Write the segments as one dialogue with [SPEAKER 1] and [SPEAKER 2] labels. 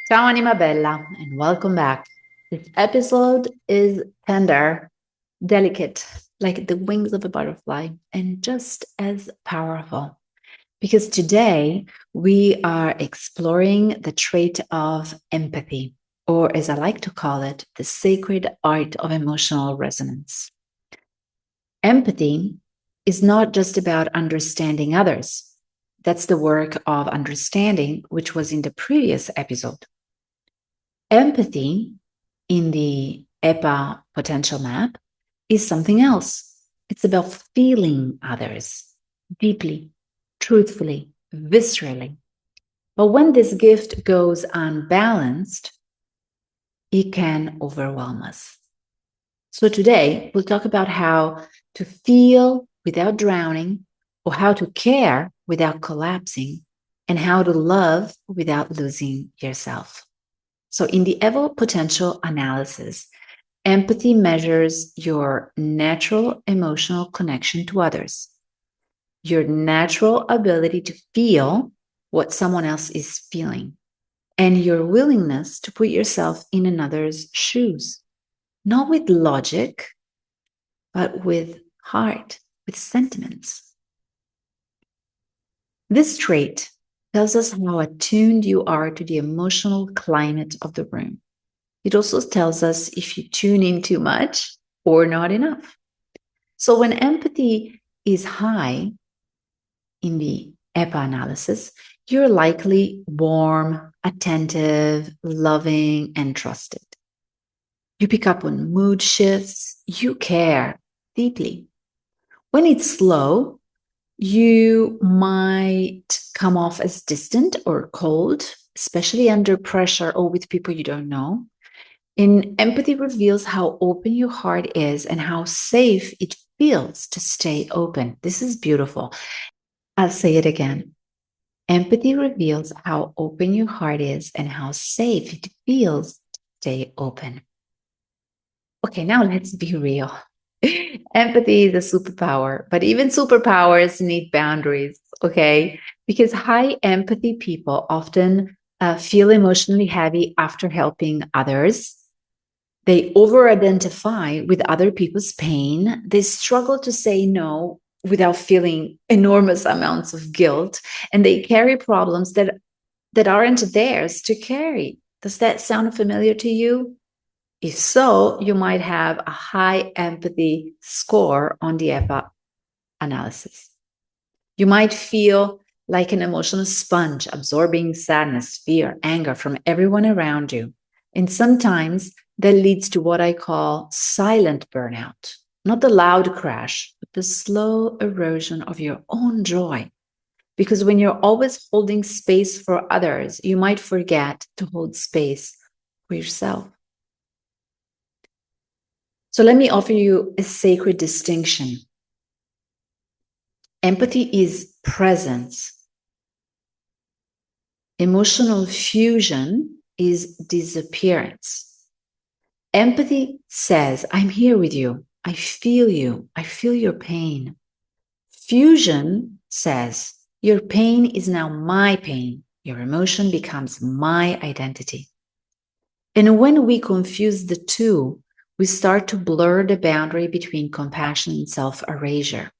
[SPEAKER 1] Ciao Anima Bella and welcome back. This episode is tender, delicate, like the wings of a butterfly, and just as powerful. Because today we are exploring the trait of empathy, or as I like to call it, the sacred art of emotional resonance. Empathy is not just about understanding others. That's the work of understanding, which was in the previous episode. Empathy in the EPA potential map is something else. It's about feeling others deeply, truthfully, viscerally. But when this gift goes unbalanced, it can overwhelm us. So today, we'll talk about how to feel without drowning, or how to care without collapsing, and how to love without losing yourself. So, in the EVO potential analysis, empathy measures your natural emotional connection to others, your natural ability to feel what someone else is feeling, and your willingness to put yourself in another's shoes, not with logic, but with heart, with sentiments. This trait tells us how attuned you are to the emotional climate of the room. It also tells us if you tune in too much or not enough. So when empathy is high in the EPA analysis, you're likely warm, attentive, loving, and trusted. You pick up on mood shifts, you care deeply. When it's low, you might come off as distant or cold, especially under pressure or with people you don't know. And empathy reveals how open your heart is and how safe it feels to stay open. This is beautiful. I'll say it again. Empathy reveals how open your heart is and how safe it feels to stay open. Okay, now let's be real. Empathy is a superpower, but even superpowers need boundaries, okay? Because high empathy people often feel emotionally heavy after helping others. They over identify with other people's pain. They struggle to say no without feeling enormous amounts of guilt. And they carry problems that aren't theirs to carry. Does that sound familiar to you? If so, you might have a high empathy score on the EPA analysis. You might feel like an emotional sponge, absorbing sadness, fear, anger from everyone around you. And sometimes that leads to what I call silent burnout, not the loud crash, but the slow erosion of your own joy. Because when you're always holding space for others, you might forget to hold space for yourself. So let me offer you a sacred distinction. Empathy is presence. Emotional fusion is disappearance. Empathy says, I'm here with you. I feel you. I feel your pain. Fusion says, your pain is now my pain. Your emotion becomes my identity. And when we confuse the two, we start to blur the boundary between compassion and self-erasure.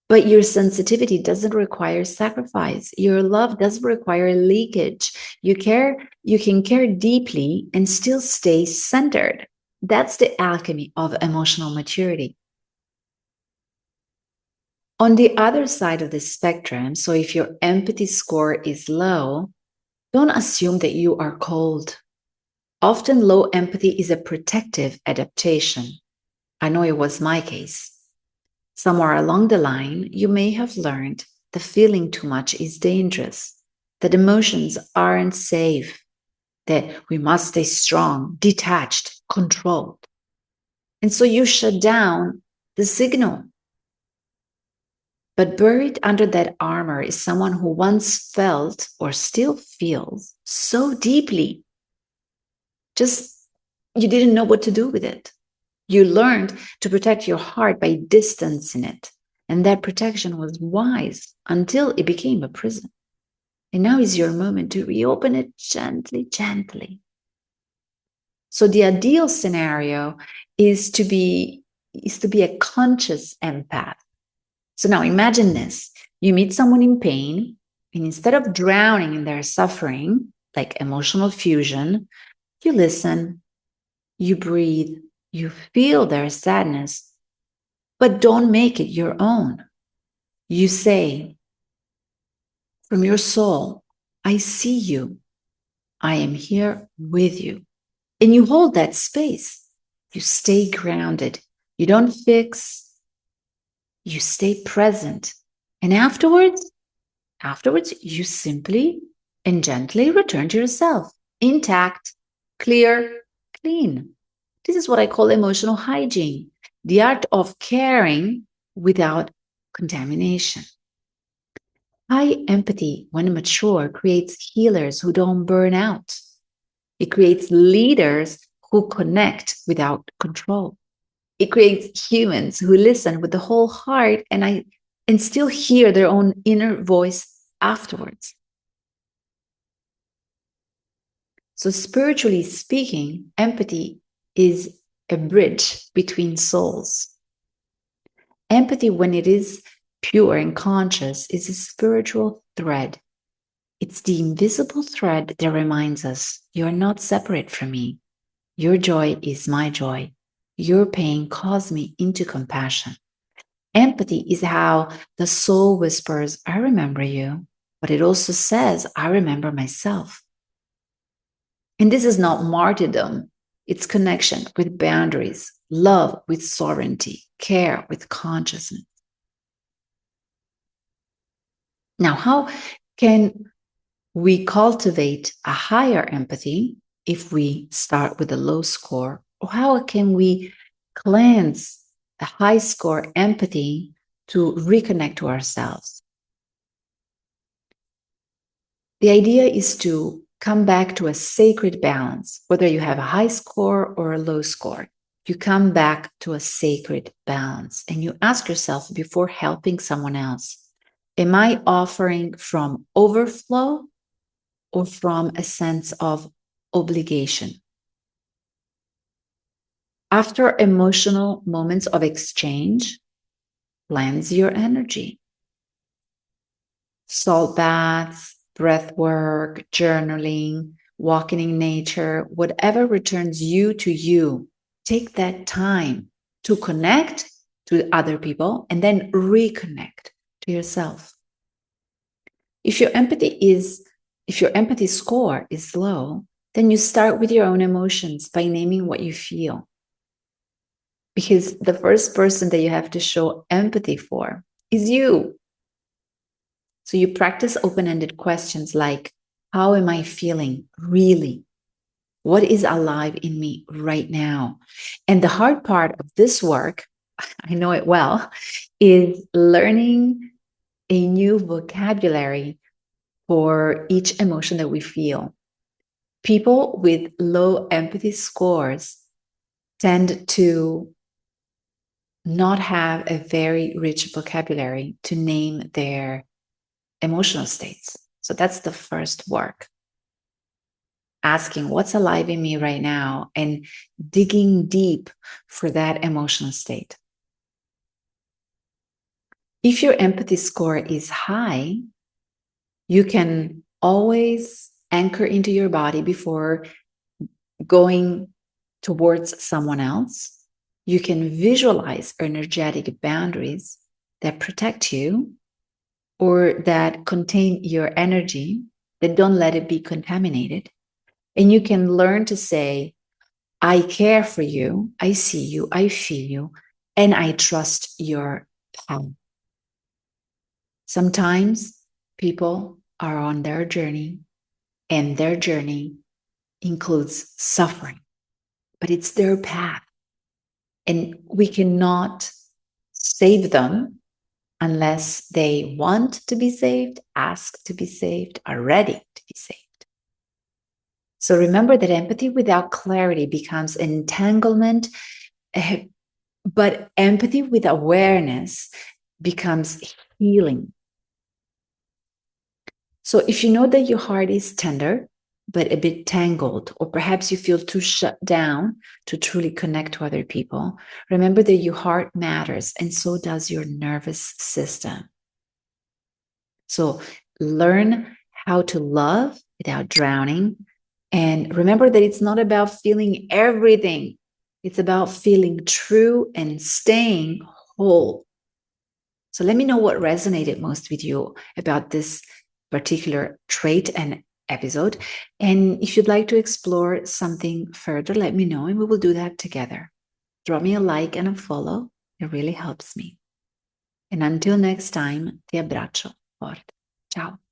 [SPEAKER 1] But your sensitivity doesn't require sacrifice. Your love doesn't require leakage. You can care deeply and still stay centered. That's the alchemy of emotional maturity. On the other side of the spectrum, so if your empathy score is low, don't assume that you are cold. Often low empathy is a protective adaptation. I know it was my case. Somewhere along the line, you may have learned that feeling too much is dangerous, that emotions aren't safe, that we must stay strong, detached, controlled. And so you shut down the signal. But buried under that armor is someone who once felt or still feels so deeply, just you didn't know what to do with it. You learned to protect your heart by distancing it. And that protection was wise until it became a prison. And now is your moment to reopen it gently, gently. So the ideal scenario is to be a conscious empath. So now imagine this. You meet someone in pain, and instead of drowning in their suffering, like emotional fusion, you listen, you breathe, you feel their sadness, but don't make it your own. You say from your soul, I see you. I am here with you. And you hold that space. You stay grounded. You don't fix. You stay present. And afterwards, you simply and gently return to yourself, intact, clear, clean. This is what I call emotional hygiene, the art of caring without contamination. High empathy, when mature, creates healers who don't burn out. It creates leaders who connect without control. It creates humans who listen with the whole heart and still hear their own inner voice afterwards. So, spiritually speaking, empathy is a bridge between souls. Empathy, when it is pure and conscious, is a spiritual thread. It's the invisible thread that reminds us you're not separate from me. Your joy is my joy. Your pain calls me into compassion. Empathy is how the soul whispers, I remember you, but it also says, I remember myself. And this is not martyrdom, it's connection with boundaries, love with sovereignty, care with consciousness. Now, how can we cultivate a higher empathy if we start with a low score? Or how can we cleanse a high score empathy to reconnect to ourselves? The idea is to come back to a sacred balance, whether you have a high score or a low score. You come back to a sacred balance and you ask yourself before helping someone else, am I offering from overflow or from a sense of obligation? After emotional moments of exchange, cleanse your energy. Salt baths, breath work, journaling, walking in nature, whatever returns you to you. Take that time to connect to other people and then reconnect to yourself. If your empathy score is low, then you start with your own emotions by naming what you feel. Because the first person that you have to show empathy for is you. So you practice open-ended questions like, how am I feeling really? What is alive in me right now? And the hard part of this work, I know it well, is learning a new vocabulary for each emotion that we feel. People with low empathy scores tend to not have a very rich vocabulary to name their emotional states. So that's the first work. Asking what's alive in me right now and digging deep for that emotional state. If your empathy score is high, you can always anchor into your body before going towards someone else. You can visualize energetic boundaries that protect you or that contain your energy, that don't let it be contaminated. And you can learn to say, I care for you, I see you, I feel you, and I trust your path. Sometimes people are on their journey, and their journey includes suffering, but it's their path. And we cannot save them unless they want to be saved, ask to be saved, are ready to be saved. So remember that empathy without clarity becomes entanglement, but empathy with awareness becomes healing. So if you know that your heart is tender, but a bit tangled, or perhaps you feel too shut down to truly connect to other people, remember that your heart matters, and so does your nervous system. So learn how to love without drowning. And remember that it's not about feeling everything, it's about feeling true and staying whole. So let me know what resonated most with you about this particular trait and episode. And if you'd like to explore something further, let me know and we will do that together. Drop me a like and a follow. It really helps me. And until next time, ti abbraccio forte. Ciao.